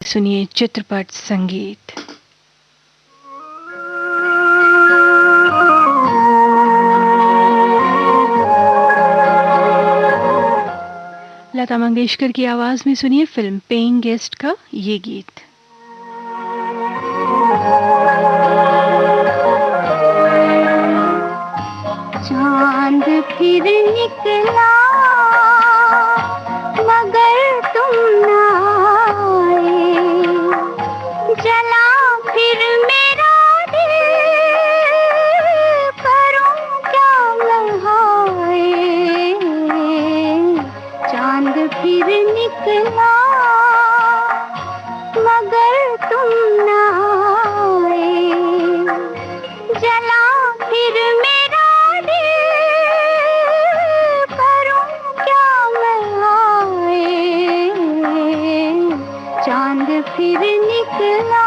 सुनिए चित्रपट संगीत। लता मंगेशकर की आवाज में सुनिए फिल्म पेइंग गेस्ट का ये गीत। चांद फिर निकला मगर तुम ना आए, जला फिर मेरा दिल, करूं क्या मैं हाय। चांद फिर निकला मगर तुम ना आए, जला फिर मेरा चांद फिर निकला।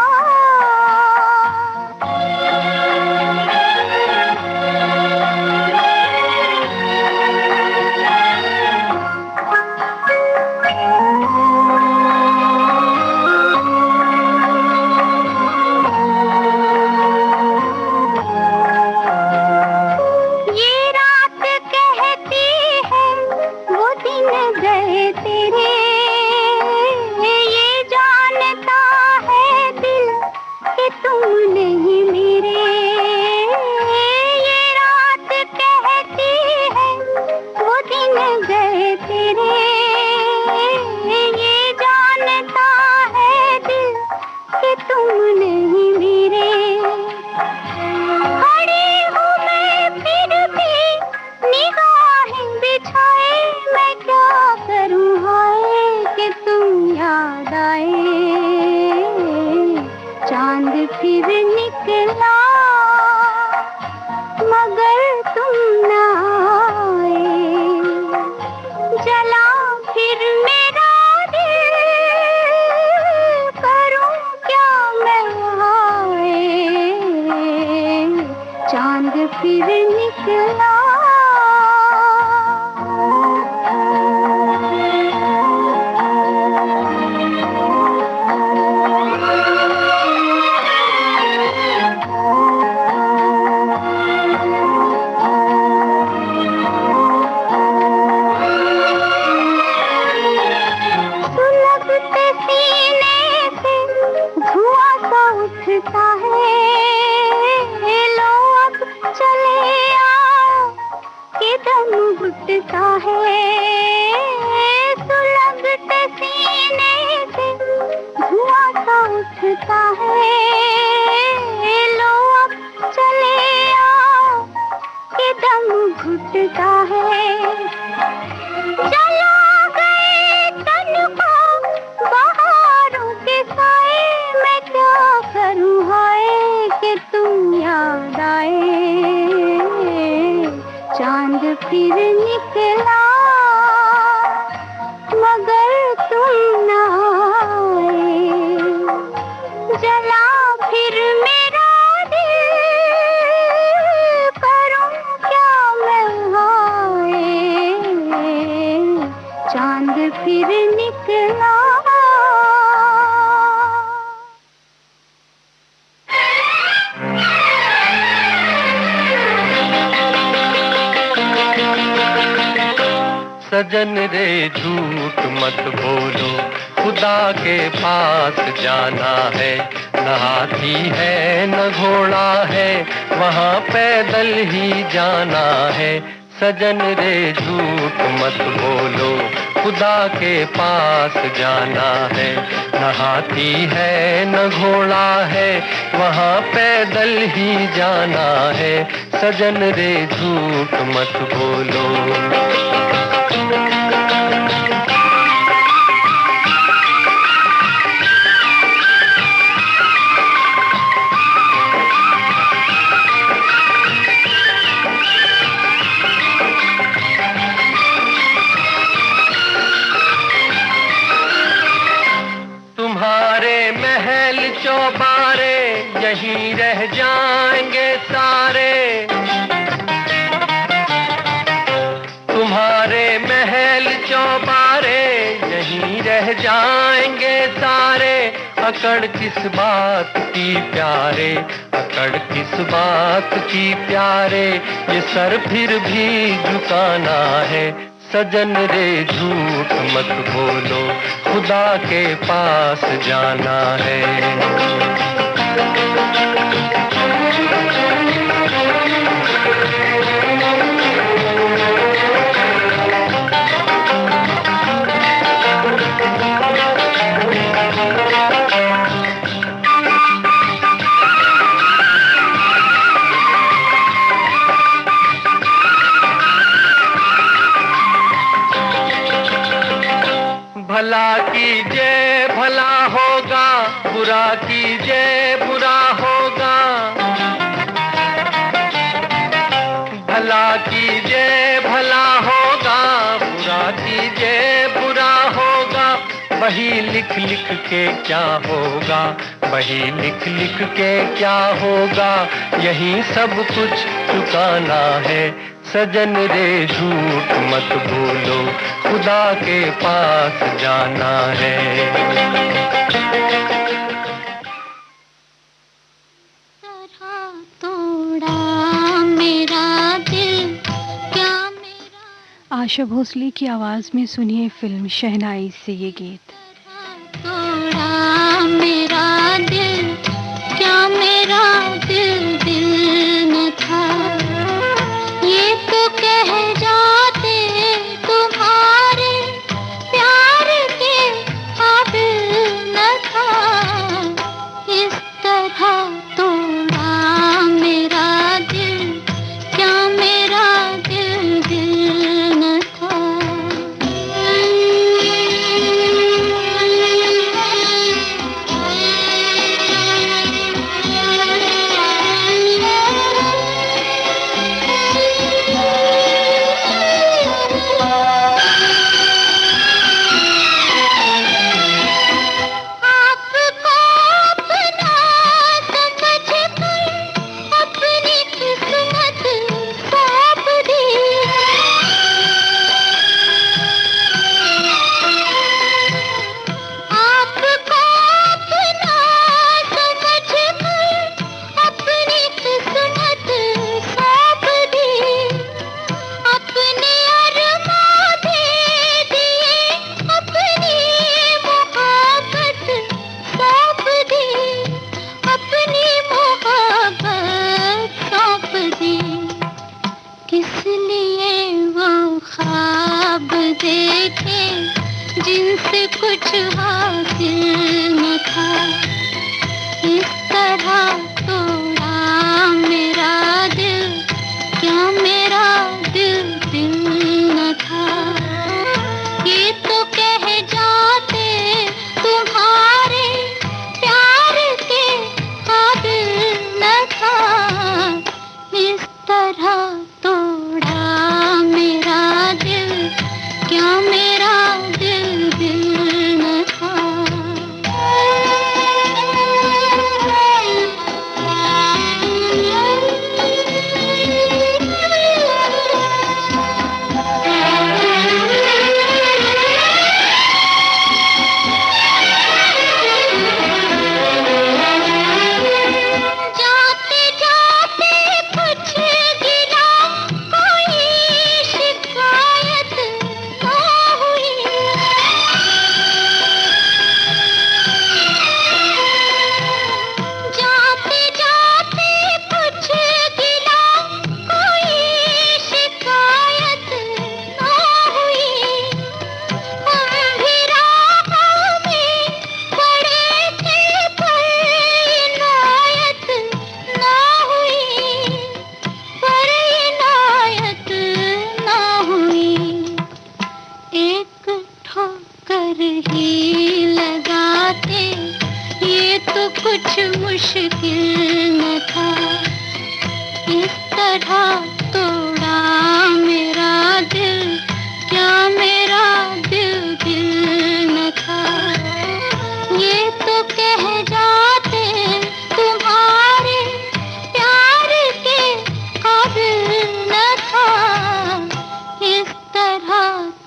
ये रात कहती है वो दिन गए तेरे, तुम नहीं मेरे। ये रात कहती है वो दिन गए तेरे, ये जानता है दिल कि तुम नहीं मेरे। खड़ी हूँ मैं फिर भी निगाहें बिछाए, मैं क्या करूँ हाय कि तुम याद आए। चांद फिर निकला मगर तुम ना आए, जला फिर मेरा दिल, करूं क्या मैं हाय। चांद फिर निकला। उठता है लो अब चले आओ कि दम घुटता है, सुलगते सीने से धुआं सा उठता है। लो अब चले आओ कि दम घुटता है। चला गए तन को बहारों के साए, मैं क्या करूं हाय कि तुम याद आए। चांद फिर निकला मगर तुम ना आए, जला फिर मेरा दिल, करूं क्या मैं हाय। चांद फिर निकला। सजन रे झूठ मत बोलो, खुदा के पास जाना है। न हाथी है न घोड़ा है, वहाँ पैदल ही जाना है। सजन रे झूठ मत बोलो, खुदा के पास जाना है। न हाथी है न घोड़ा है, वहाँ पैदल ही जाना है। सजन रे झूठ मत बोलो। तुम्हारे महल चौबारे यहीं रह जाएंगे सारे। तुम्हारे महल चौबारे यहीं रह जाएंगे सारे। अकड़ किस बात की प्यारे, अकड़ किस बात की प्यारे, ये सर फिर भी झुकाना है। सजन रे झूठ मत बोलो, खुदा के पास जाना है। भला कीजिए भला होगा, बुरा कीजिए बुरा होगा। भला कीजिए भला होगा, बुरा कीजिए बुरा होगा। वही लिख लिख के क्या होगा, वही लिख लिख के क्या होगा, यही सब कुछ चुकाना है। सजन रे झूठ मत बोलो, खुदा के पास जाना है। तरह तोड़ा मेरा दिल, क्या मेरा आशा भोसले की आवाज में सुनिए फिल्म शहनाई से ये गीत। तोड़ा मेरा दिल, क्या मेरा दिल दिल न था। ये तो कह जाते तुम्हारे प्यार के काबिल न था। इस तरह तोड़ा मेरा दिल, क्या मेरा दिल दिल न था। किस लिए वो ख्वाब देखे जिनसे कुछ हासिल न था। इस तरह तोड़ा मेरा दिल, क्या मेरा दिल दिल न था। ये तो कह जाते तुम्हारे प्यार के काबिल न था। इस तरह तोड़ा मेरा दिल, क्या मेरा दिल दिल न था। जाते जाते कुछ गिरा, कोई शिकायत ना हुई। जाते जाते कुछ गिरा, कोई शिकायत ना हुई। हम भी राहों में पड़े थे पर इनायत ना हुई, पर इनायत ना हुई। एक ठोकर ही लगाते ये तो कुछ मुश्किल न था। इस तरह तोड़ा मेरा दिल, क्या मेरा दिल दिल न था। ये तो कह जाते तुम्हारे प्यार के काबिल न था। इस तरह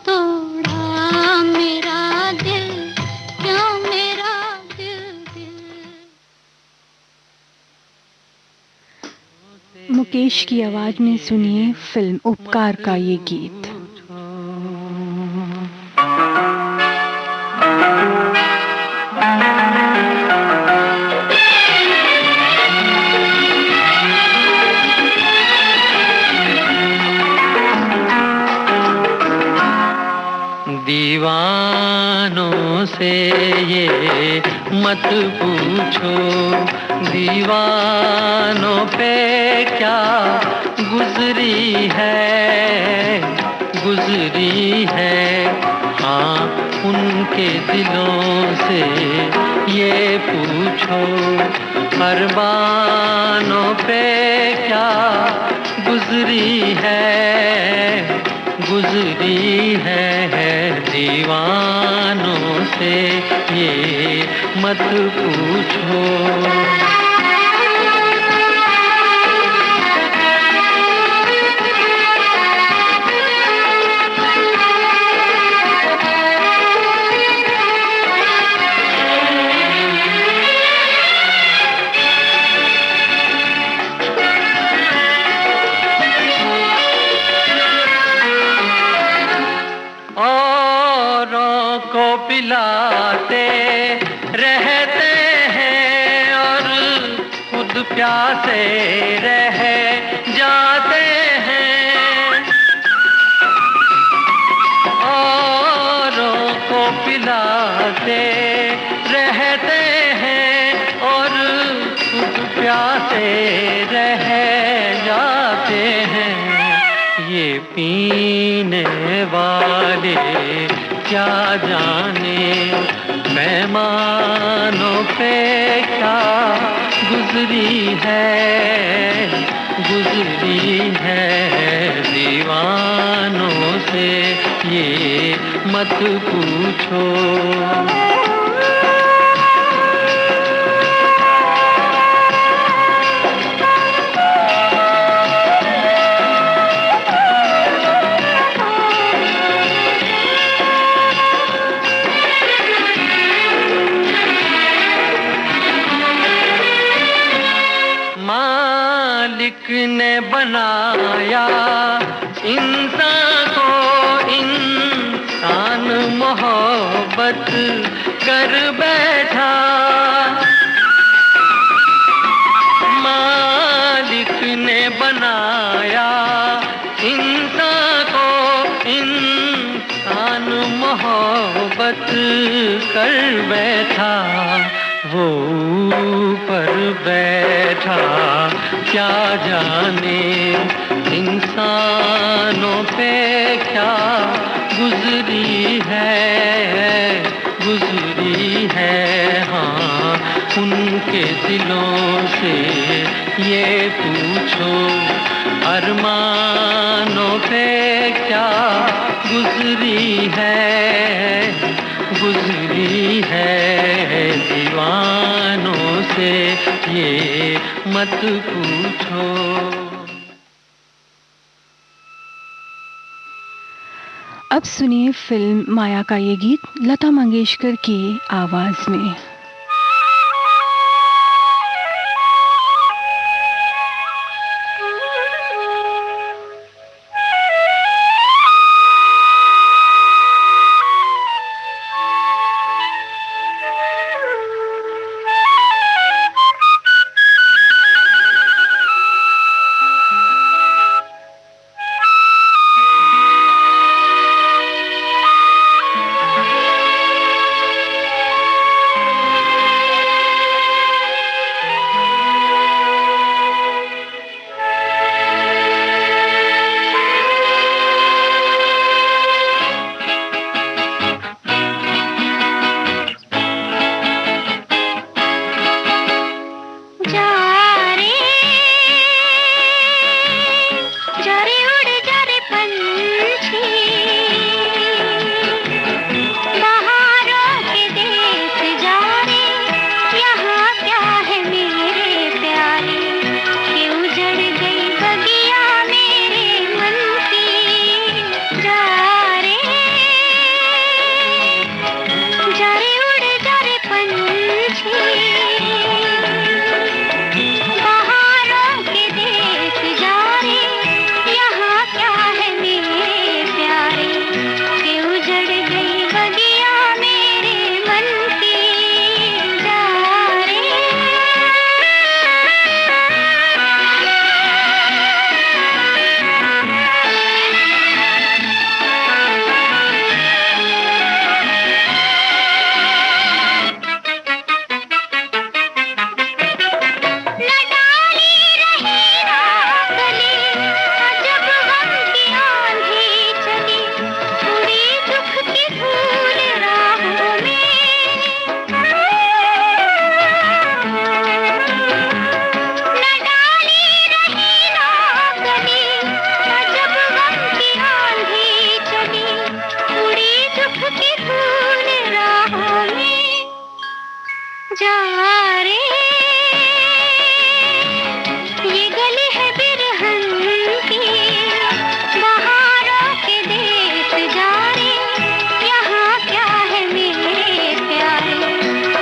तोड़ा मेरा दिल, क्या मेरा दिल मुकेश की आवाज में सुनिए फिल्म उपकार का ये गीत। दीवानों से ये मत पूछो, दीवानों पे क्या गुजरी है। हाँ, उनके दिलों से ये पूछो, अरमानों पे क्या गुजरी है। दीवानों से ये मत पूछो। पिलाते रहते हैं और खुद प्यासे रह जाते हैं। औरों को पिलाते रहते हैं और खुद प्यासे रह जाते हैं। ये पीने वाले क्या जाने पैमानों पे क्या गुजरी है। दीवानों से ये मत पूछो। मालिक ने बनाया इंसान को, इंसान मोहब्बत कर बैठा। मालिक ने बनाया इंसान को, इंसान मोहब्बत कर बैठा। वो ऊपर बैठा क्या जाने इंसानों पे क्या गुजरी है। हाँ, उनके दिलों से ये पूछो, अरमानों पे क्या गुजरी है। दीवानों से ये मत पूछो। अब सुनिए फिल्म माया का ये गीत लता मंगेशकर की आवाज में। रे ये गली है बिरहन की, बहारों के देश जा रे, यहाँ क्या है मेरे प्यारे,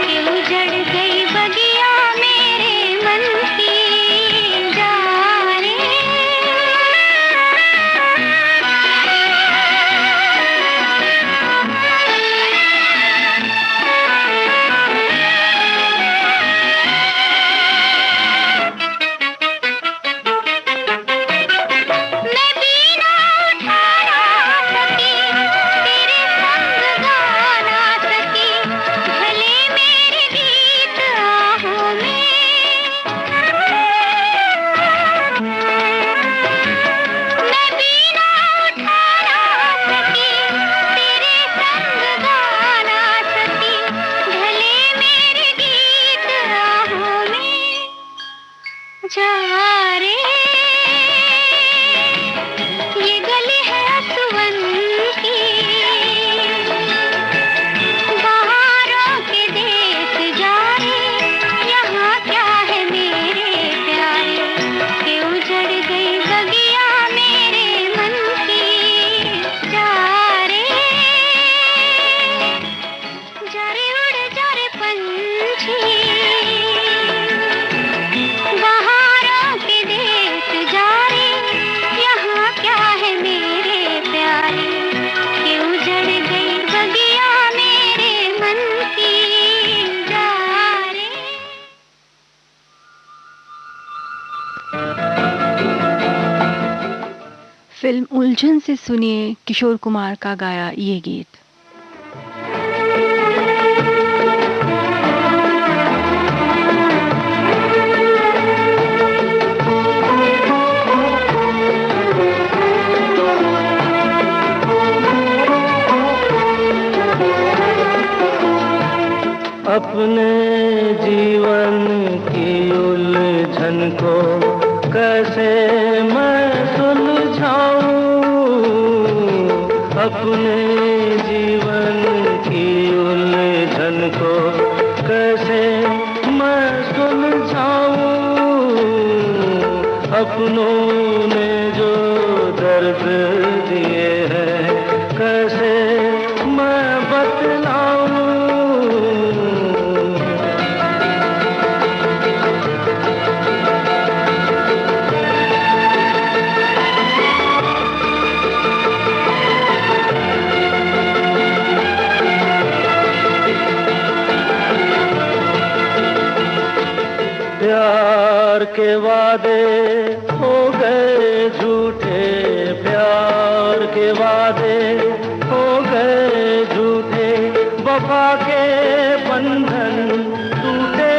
कि उजड़ गई बगिया मेरे मन की, जा रे। मैं बीना उठा ना सकी, तेरे संग गा ना सकी, भले मेरे गीत आहों में। मैं बीना उठा ना सकी, तेरे संग गा ना सकी, भले मेरे गीत आहों में, जा रे ये गली है असवन की, बहारों के देश जा रे, यहाँ क्या है मेरे प्यारे, कि उजड़ गई बगिया मेरे मन की, जा रे। जा रे उड़ जा रे पंछी, बहारों के देश जा रे, यहाँ क्या है मेरे प्यारे, कि उजड़ गई बगिया मेरे मन की, जा रे। फिल्म उलझन से सुनिए किशोर कुमार का गाया ये गीत। अपने जीवन की उलझन को कैसे मैं सुलझाऊं, अपने जीवन की उलझन को कैसे मैं सुलझाऊं, अपनों ने जो दर्द दिए हैं कैसे मैं बतलाऊं। प्यार के वादे हो गए झूठे, प्यार के वादे हो गए झूठे, वफा के बंधन टूटे,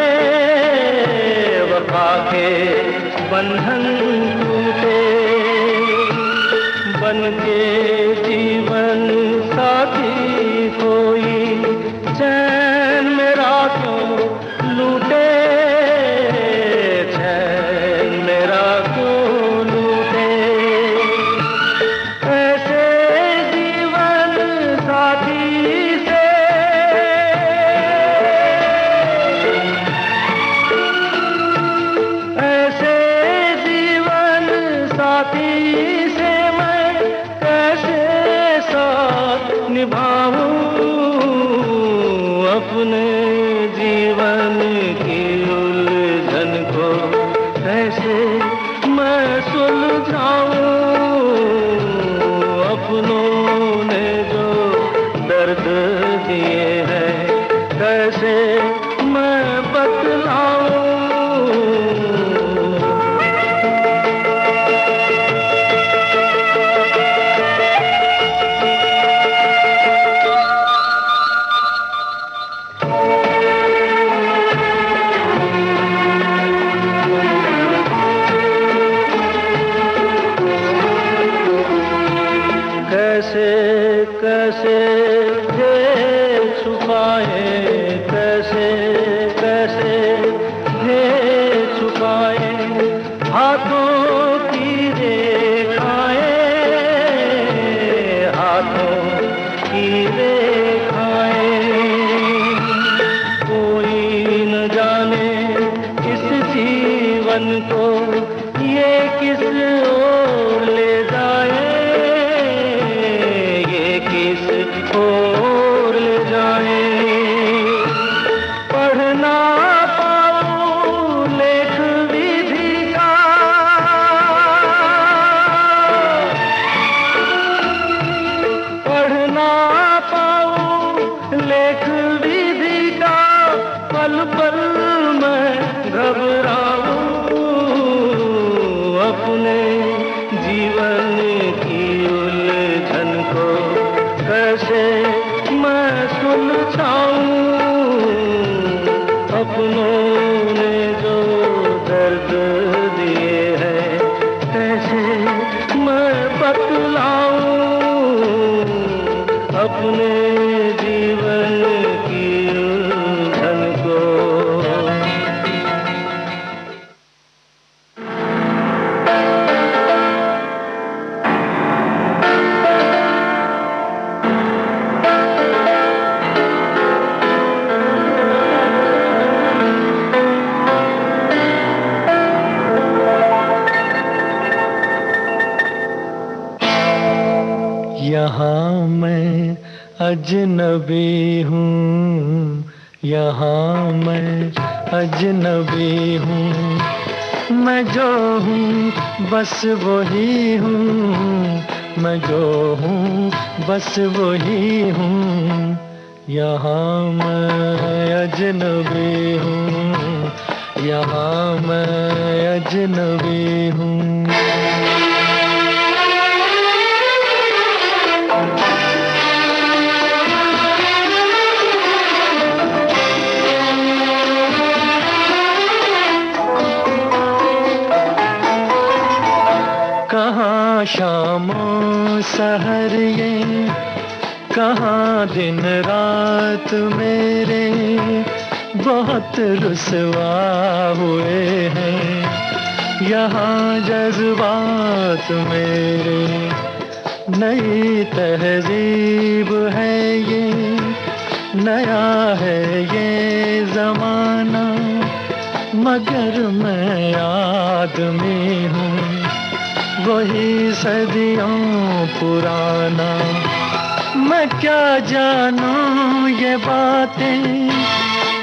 वफा के बंधन टूटे, बनके जीवन साथी कोई चैन मेरा क्यों लूटे, अपने जीवन की उलझन को कैसे मैं सुलझाऊं, अपनों ने जो दर्द दिए हैं कैसे मैं बतलाऊं। कैसे कैसे थे छुपाए, कैसे कैसे जीवन को ये किस ओर ले जाए, ये किस ओर ले जाए। पढ़ना पाऊं लेख विधि का, पढ़ना पाऊं लेख विधि का, पल पल मैं घबराऊं अपने जीवन की उलझन को कैसे मैं सुलझाऊं। अपनों ने जो दर्द दिए हैं कैसे मैं बतलाऊं अपने जीवन की उलझन को। यहाँ मैं अजनबी हूँ, यहाँ मैं अजनबी हूँ। मैं जो हूँ बस वही हूँ, मैं जो हूँ बस वही हूँ। यहाँ मैं अजनबी हूँ, यहाँ मैं अजनबी हूँ। कहाँ शामों सहर ये, कहाँ दिन रात मेरे बहुत रुसवा हुए हैं। यहाँ जज्बात मेरे नई तहजीब है ये, नया है ये ज़माना, मगर मैं आदमी हूँ वही सदियों पुराना। मैं क्या जानूं ये बातें,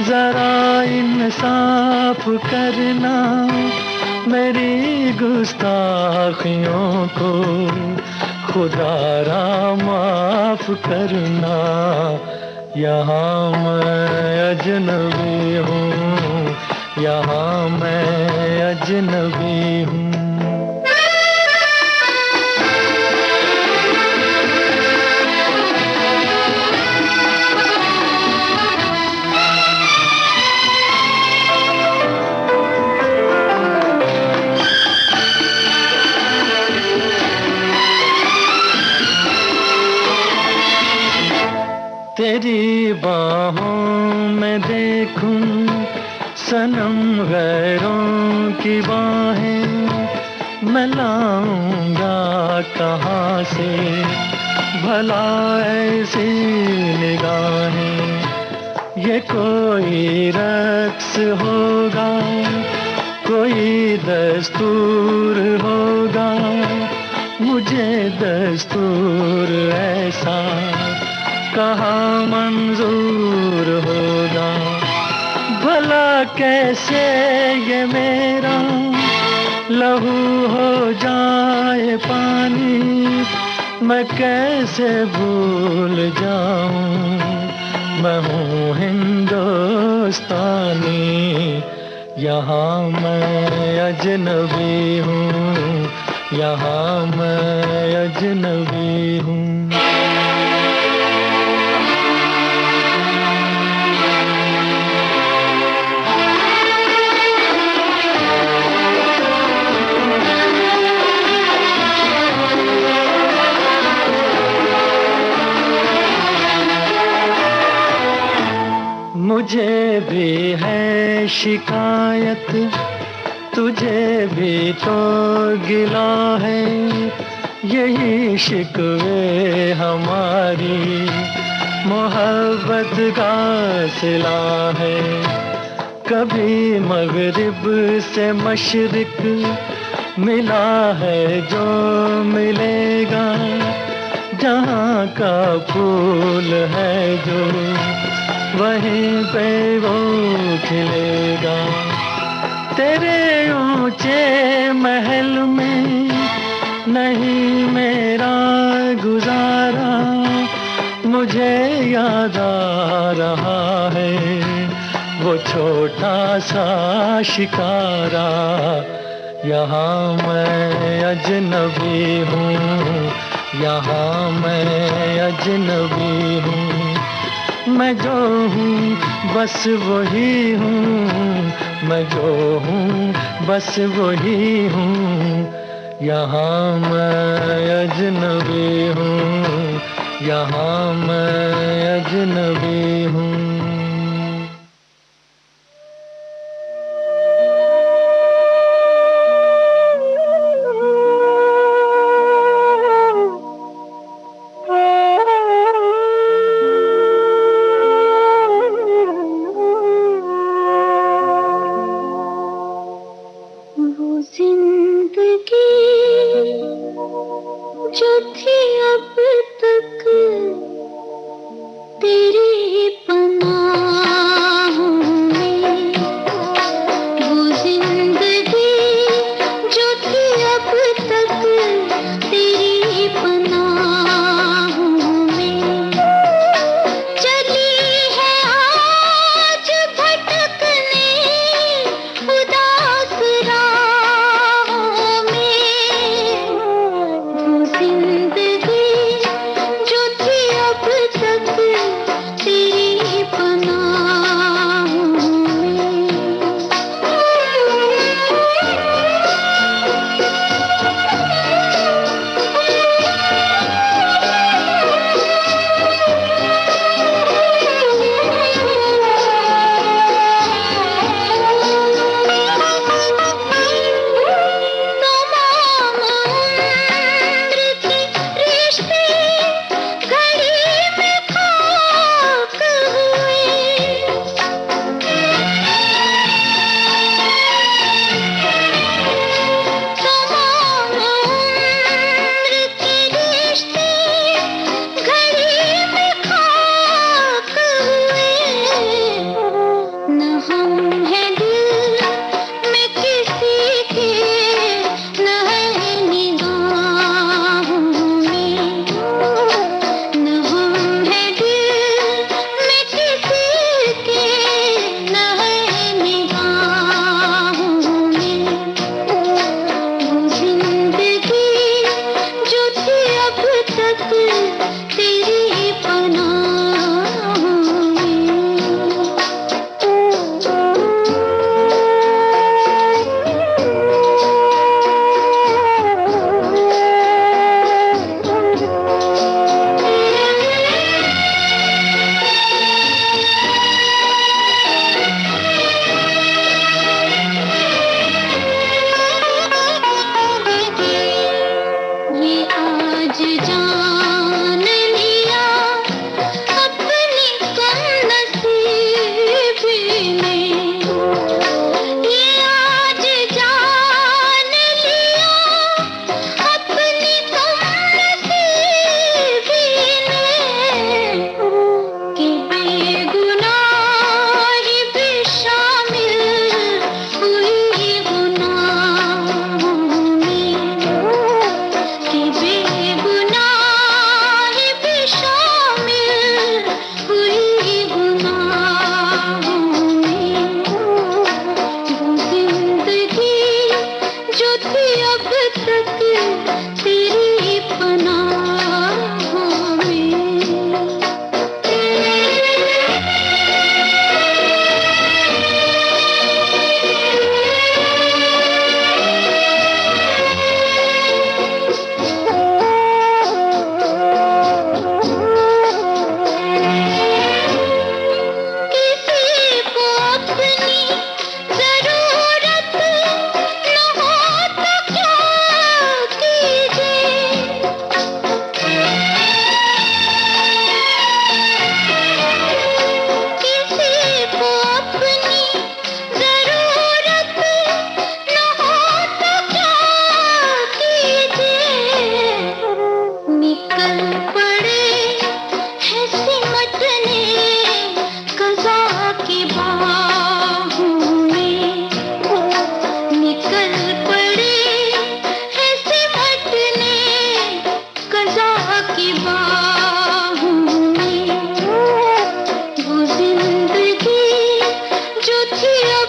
जरा इंसाफ करना, मेरी गुस्ताखियों को खुदारा माफ करना। यहाँ मैं अजनबी हूँ, यहाँ मैं अजनबी हूँ। तेरी बाहों में देखूं सनम गैरों की बाहें, मैं लाऊंगा कहाँ से भला ऐसी निगाहें। ये कोई रक्स होगा, कोई दस्तूर होगा, मुझे दस्तूर ऐसा कहाँ मंजूर होगा। भला कैसे ये मेरा लहू हो जाए पानी, मैं कैसे भूल जाऊं मैं हूँ हिंदुस्तानी। यहाँ मैं अजनबी हूँ, यहाँ मैं अजनबी हूँ। मुझे भी है शिकायत, तुझे भी तो गिला है, यही शिकवे हमारी मोहब्बत का सिला है। कभी मगरिब से मशरिक मिला है जो मिलेगा, जहाँ का फूल है जो वहीं पे वो खिलेगा। तेरे ऊंचे महल में नहीं मेरा गुजारा, मुझे याद आ रहा है वो छोटा सा शिकारा। यहाँ मैं अजनबी हूँ, यहाँ मैं अजनबी हूँ। मैं जो हूँ बस वही हूँ, मैं जो हूँ बस वही हूँ। यहाँ मैं अजनबी हूँ, यहाँ मैं अजनबी हूँ। जिंदगी जो थी अब तक तेरी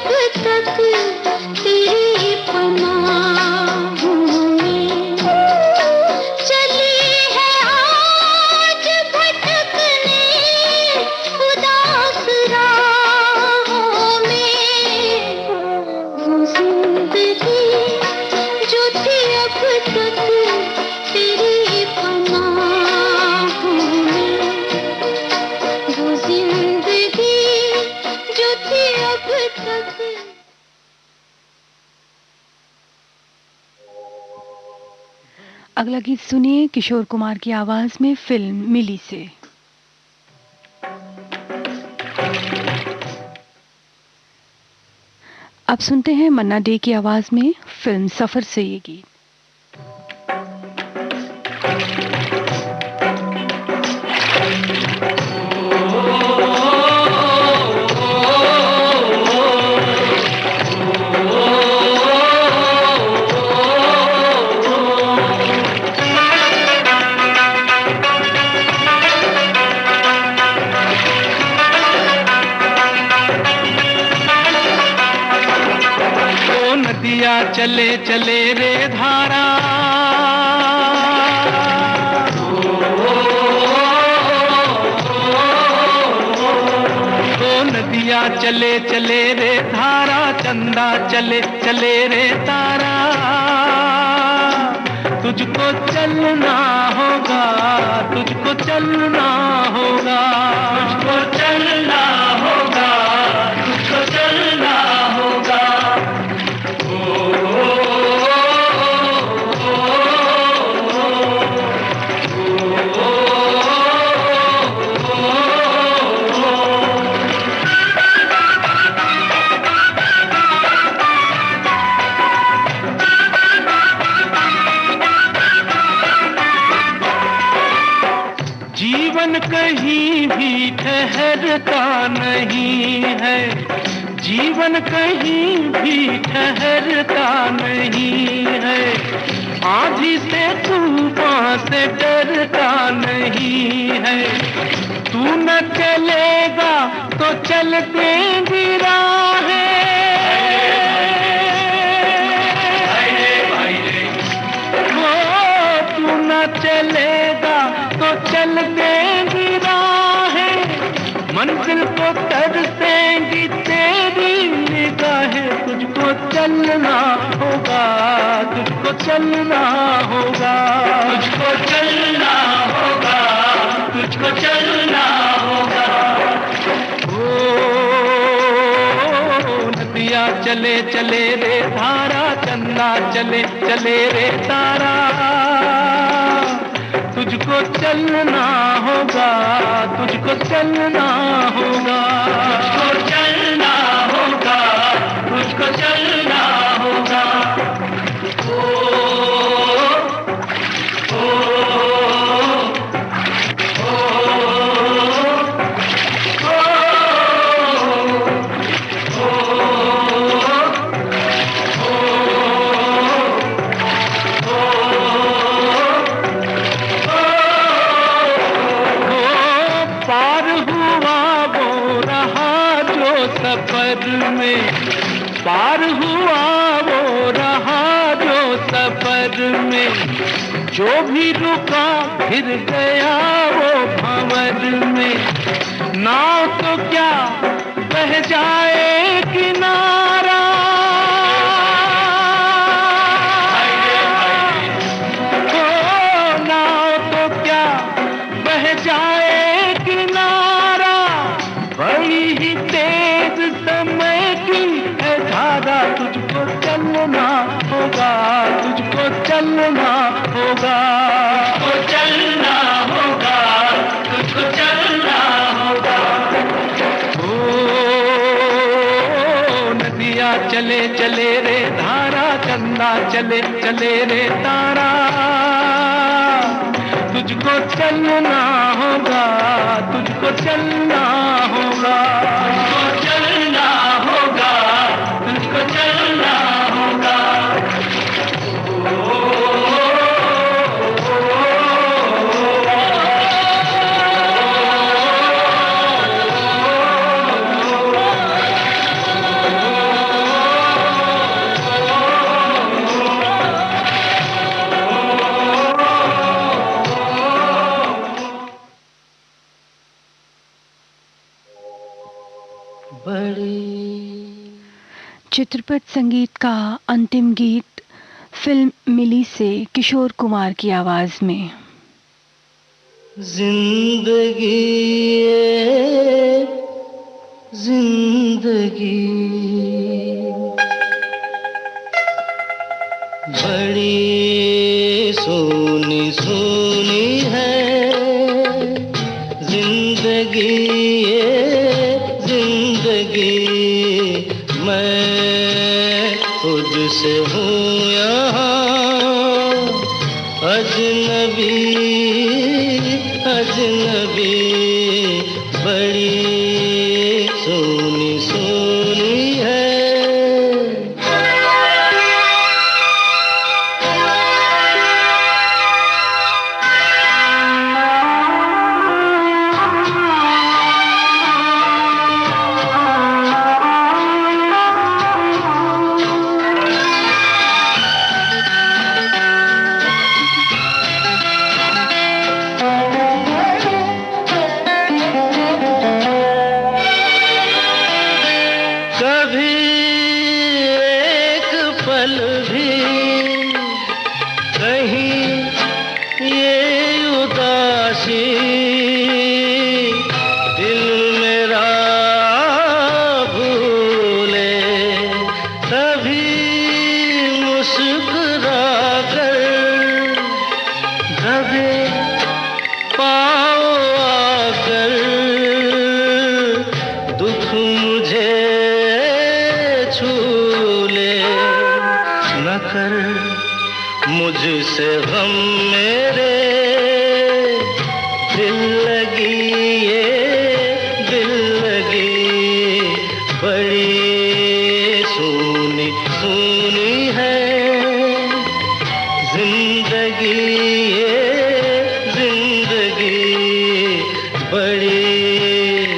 अब तक तेरी पनाहों में चली है आज भटकने उदास राहों में। वो जिंदगी जो थी अब तक तेरी पनाहों में, वो जिंदगी जो थी अब तक। अगला गीत सुनिए किशोर कुमार की आवाज में फिल्म मिली से। अब सुनते हैं मन्ना डे की आवाज में फिल्म सफर से ये गीत। चले चले रे धारा, ओ नदियाँ चले चले रे धारा, चंदा चले चले रे तारा। तुझको चलना होगा, तुझको चलना होगा, तुझको चलना होगा, तुझको चलना होगा। जीवन कहीं भी ठहरता नहीं है, जीवन कहीं भी ठहरता नहीं है। आंधी से तूफान से डरता नहीं है। तू न चलेगा तो चल देंगी राहें, तू न चलेगा तो चल देंगी राहें। मंजिल को तरसेंगी तेरी निगाहें। तुझको चलना होगा, तुझको चलना होगा, तुझको चलना होगा, तुझको चलना होगा। ओ नदियाँ चले चले रे धारा, चंदा चले चले रे तारा। तुझको चलना होगा, तुझको चलना होगा, तुझको चलना होगा, तुझको चलना होगा। पार हुआ वो रहा जो सफर में, जो भी रुका फिर गया वो भंवर में। नाव तो क्या बह जाए किनारा, ओ नाव तो क्या बह जाए किनारा। बड़ी ही तेज समय की है धारा। तुझको चलना होगा, तुझको चलना होगा, तुझको चलना होगा, तुझको चलना होगा। ओ नदियाँ चले चले रे धारा, चंदा चले चले रे तारा। तुझको चलना होगा, तुझको चलना होगा, तुझको चलना होगा, तुझको चलना होगा। चित्रपट संगीत का अंतिम गीत फिल्म मिली से किशोर कुमार की आवाज में। जिंदगी ये जिंदगी बड़ी सोनी सोनी है, जिंदगी ये जिंदगी मैं खुद से हूँ यहाँ अजनबी अजनबी, बड़ी सोनी सोनी है। कभी एक पल भी कहीं ये उदासी दिल मेरा भूले, तभी मुस्कुरा कर दबे पाँव आकर दुख मुझे छूले, न कर मुझसे गम मेरे दिल लगी ये दिल लगी, बड़ी सोनी सोनी है जिंदगी ये जिंदगी, बड़ी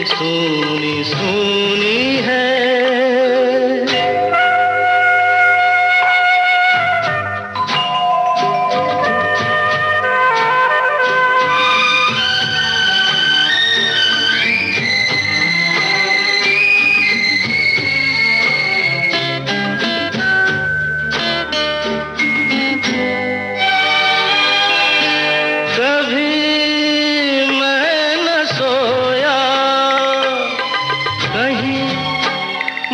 सोनी सोनी है। कभी मैं न सोया, कहीं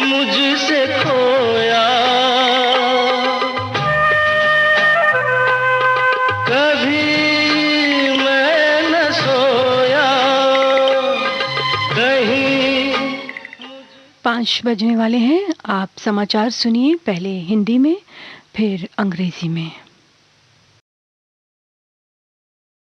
मुझसे खोया, कभी मैं न सोया, कहीं 5 बजने वाले हैं। आप समाचार सुनिए, पहले हिंदी में फिर अंग्रेजी में।